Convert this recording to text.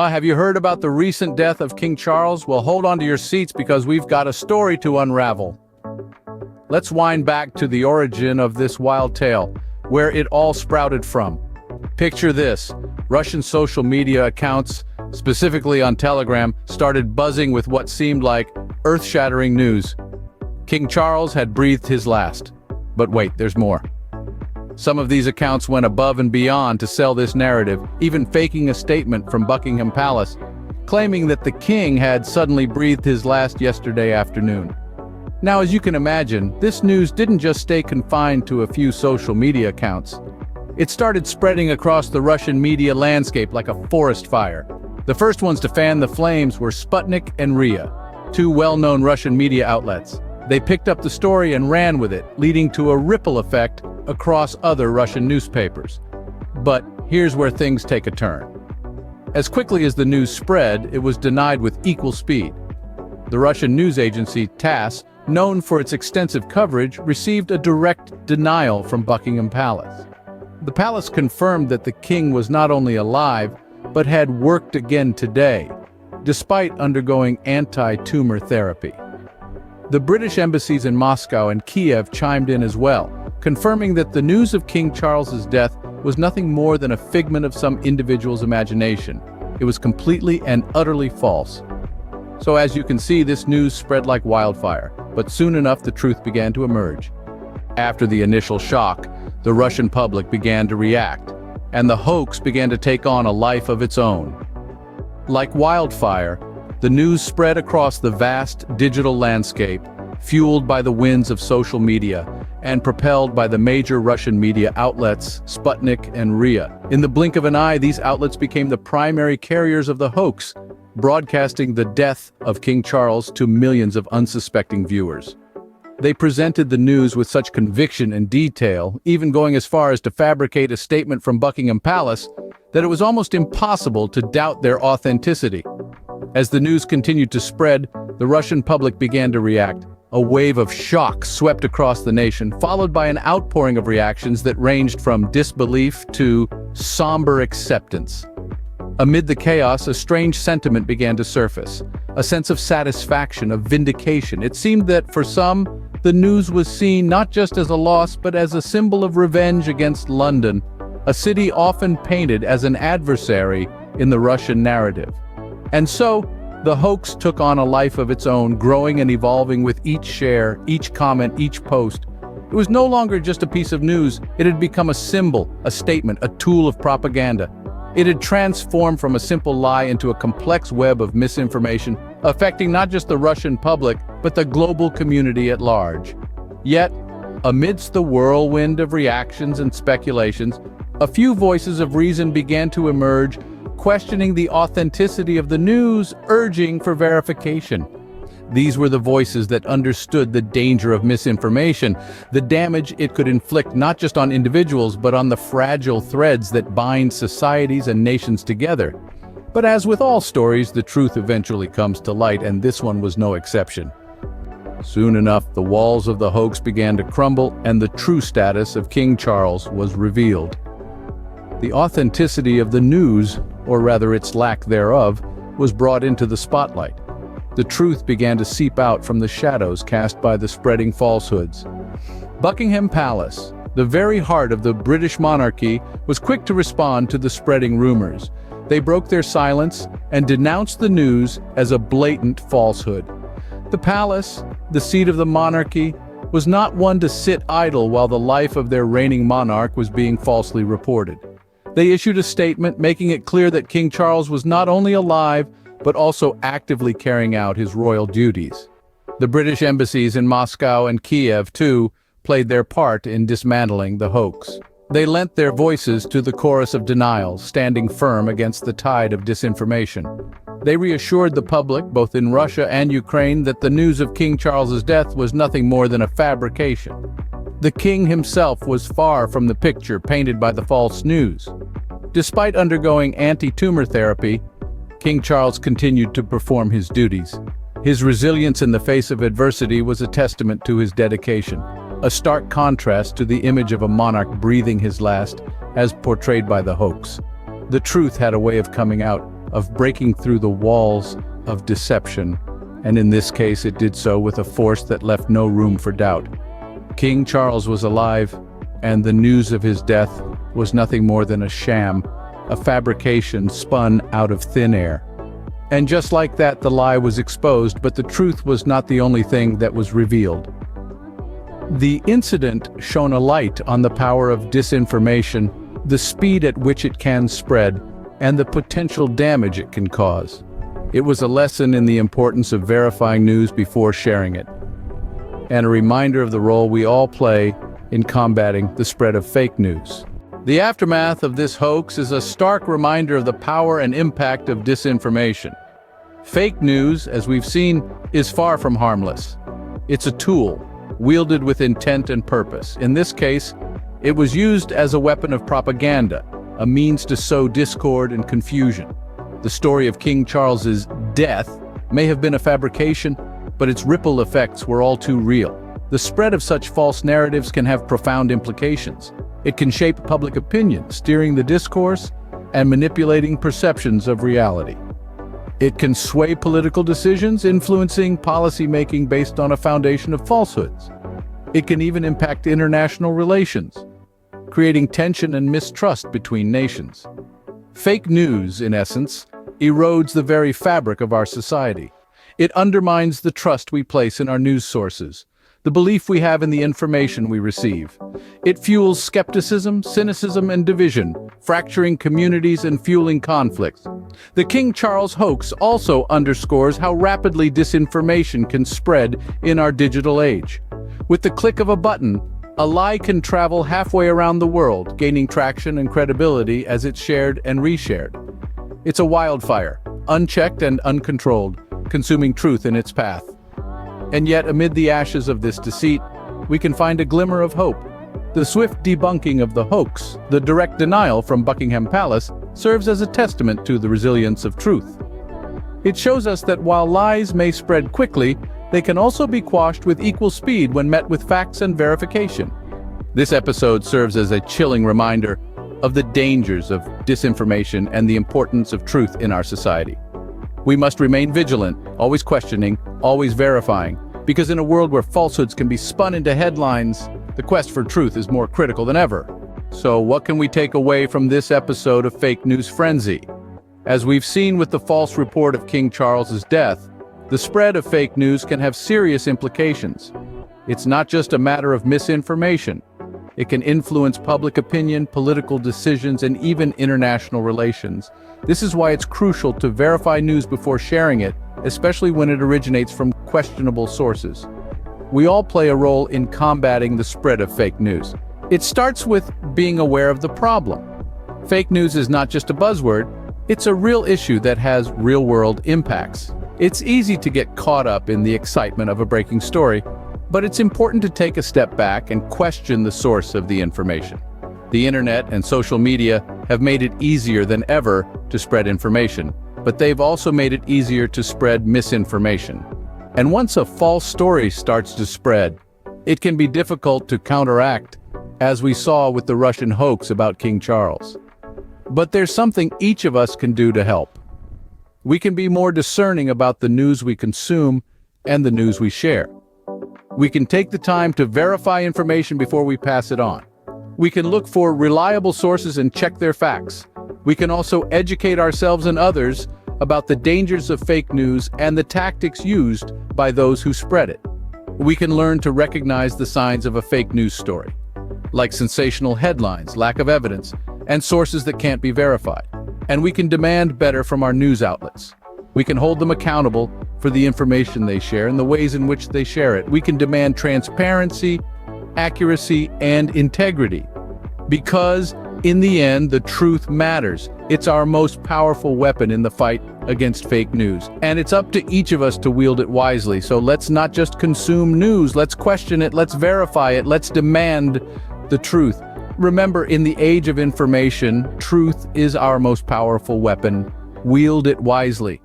Have you heard about the recent death of King Charles? Well, hold on to your seats because we've got a story to unravel. Let's wind back to the origin of this wild tale, where it all sprouted from. Picture this: Russian social media accounts, specifically on Telegram, started buzzing with what seemed like earth-shattering news. King Charles had breathed his last. But wait, there's more. Some of these accounts went above and beyond to sell this narrative, even faking a statement from Buckingham Palace, claiming that the king had suddenly breathed his last yesterday afternoon. Now, as you can imagine, this news didn't just stay confined to a few social media accounts. It started spreading across the Russian media landscape like a forest fire. The first ones to fan the flames were Sputnik and RIA, two well-known Russian media outlets. They picked up the story and ran with it, leading to a ripple effect across other Russian newspapers. But here's where things take a turn. As quickly as the news spread, it was denied with equal speed. The Russian news agency TASS, known for its extensive coverage, received a direct denial from Buckingham Palace. The palace confirmed that the king was not only alive, but had worked again today, despite undergoing anti-tumor therapy. The British embassies in Moscow and Kiev chimed in as well, confirming that the news of King Charles's death was nothing more than a figment of some individual's imagination. It was completely and utterly false. So as you can see, this news spread like wildfire, but soon enough the truth began to emerge. After the initial shock, the Russian public began to react, and the hoax began to take on a life of its own. Like wildfire, the news spread across the vast digital landscape, fueled by the winds of social media and propelled by the major Russian media outlets, Sputnik and RIA. In the blink of an eye, these outlets became the primary carriers of the hoax, broadcasting the death of King Charles to millions of unsuspecting viewers. They presented the news with such conviction and detail, even going as far as to fabricate a statement from Buckingham Palace, that it was almost impossible to doubt their authenticity. As the news continued to spread, the Russian public began to react. A wave of shock swept across the nation, followed by an outpouring of reactions that ranged from disbelief to somber acceptance. Amid the chaos, a strange sentiment began to surface, a sense of satisfaction, of vindication. It seemed that for some, the news was seen not just as a loss, but as a symbol of revenge against London, a city often painted as an adversary in the Russian narrative. And so, the hoax took on a life of its own, growing and evolving with each share, each comment, each post. It was no longer just a piece of news. It had become a symbol, a statement, a tool of propaganda. It had transformed from a simple lie into a complex web of misinformation, affecting not just the Russian public, but the global community at large. Yet, amidst the whirlwind of reactions and speculations, a few voices of reason began to emerge, questioning the authenticity of the news, urging for verification. These were the voices that understood the danger of misinformation, the damage it could inflict not just on individuals, but on the fragile threads that bind societies and nations together. But as with all stories, the truth eventually comes to light, and this one was no exception. Soon enough, the walls of the hoax began to crumble, and the true status of King Charles was revealed. The authenticity of the news, or rather its lack thereof, was brought into the spotlight. The truth began to seep out from the shadows cast by the spreading falsehoods. Buckingham Palace, the very heart of the British monarchy, was quick to respond to the spreading rumors. They broke their silence and denounced the news as a blatant falsehood. The palace, the seat of the monarchy, was not one to sit idle while the life of their reigning monarch was being falsely reported. They issued a statement making it clear that King Charles was not only alive, but also actively carrying out his royal duties. The British embassies in Moscow and Kiev, too, played their part in dismantling the hoax. They lent their voices to the chorus of denials, standing firm against the tide of disinformation. They reassured the public, both in Russia and Ukraine, that the news of King Charles's death was nothing more than a fabrication. The king himself was far from the picture painted by the false news. Despite undergoing anti-tumor therapy, King Charles continued to perform his duties. His resilience in the face of adversity was a testament to his dedication, a stark contrast to the image of a monarch breathing his last, as portrayed by the hoax. The truth had a way of coming out, of breaking through the walls of deception, and in this case it did so with a force that left no room for doubt. King Charles was alive, and the news of his death was nothing more than a sham, a fabrication spun out of thin air. And just like that, the lie was exposed, but the truth was not the only thing that was revealed. The incident shone a light on the power of disinformation, the speed at which it can spread, and the potential damage it can cause. It was a lesson in the importance of verifying news before sharing it, and a reminder of the role we all play in combating the spread of fake news. The aftermath of this hoax is a stark reminder of the power and impact of disinformation. Fake news, as we've seen, is far from harmless. It's a tool, wielded with intent and purpose. In this case, it was used as a weapon of propaganda, a means to sow discord and confusion. The story of King Charles's death may have been a fabrication, but its ripple effects were all too real. The spread of such false narratives can have profound implications. It can shape public opinion, steering the discourse and manipulating perceptions of reality. It can sway political decisions, influencing policy-making based on a foundation of falsehoods. It can even impact international relations, creating tension and mistrust between nations. Fake news, in essence, erodes the very fabric of our society. It undermines the trust we place in our news sources, the belief we have in the information we receive. It fuels skepticism, cynicism, and division, fracturing communities and fueling conflicts. The King Charles hoax also underscores how rapidly disinformation can spread in our digital age. With the click of a button, a lie can travel halfway around the world, gaining traction and credibility as it's shared and reshared. It's a wildfire, unchecked and uncontrolled, consuming truth in its path. And yet, amid the ashes of this deceit, we can find a glimmer of hope. The swift debunking of the hoax, the direct denial from Buckingham Palace, serves as a testament to the resilience of truth. It shows us that while lies may spread quickly, they can also be quashed with equal speed when met with facts and verification. This episode serves as a chilling reminder of the dangers of disinformation and the importance of truth in our society. We must remain vigilant, always questioning, always verifying, because in a world where falsehoods can be spun into headlines, the quest for truth is more critical than ever. So what can we take away from this episode of Fake News Frenzy? As we've seen with the false report of King Charles's death, the spread of fake news can have serious implications. It's not just a matter of misinformation. It can influence public opinion, political decisions, and even international relations. This is why it's crucial to verify news before sharing it, especially when it originates from questionable sources. We all play a role in combating the spread of fake news. It starts with being aware of the problem. Fake news is not just a buzzword, it's a real issue that has real-world impacts. It's easy to get caught up in the excitement of a breaking story, but it's important to take a step back and question the source of the information. The internet and social media have made it easier than ever to spread information, but they've also made it easier to spread misinformation. And once a false story starts to spread, it can be difficult to counteract, as we saw with the Russian hoax about King Charles. But there's something each of us can do to help. We can be more discerning about the news we consume and the news we share. We can take the time to verify information before we pass it on. We can look for reliable sources and check their facts. We can also educate ourselves and others about the dangers of fake news and the tactics used by those who spread it. We can learn to recognize the signs of a fake news story, like sensational headlines, lack of evidence, and sources that can't be verified. And we can demand better from our news outlets. We can hold them accountable for the information they share and the ways in which they share it. We can demand transparency, accuracy, and integrity. Because, in the end, the truth matters. It's our most powerful weapon in the fight against fake news. And it's up to each of us to wield it wisely. So let's not just consume news, let's question it, let's verify it, let's demand the truth. Remember, in the age of information, truth is our most powerful weapon. Wield it wisely.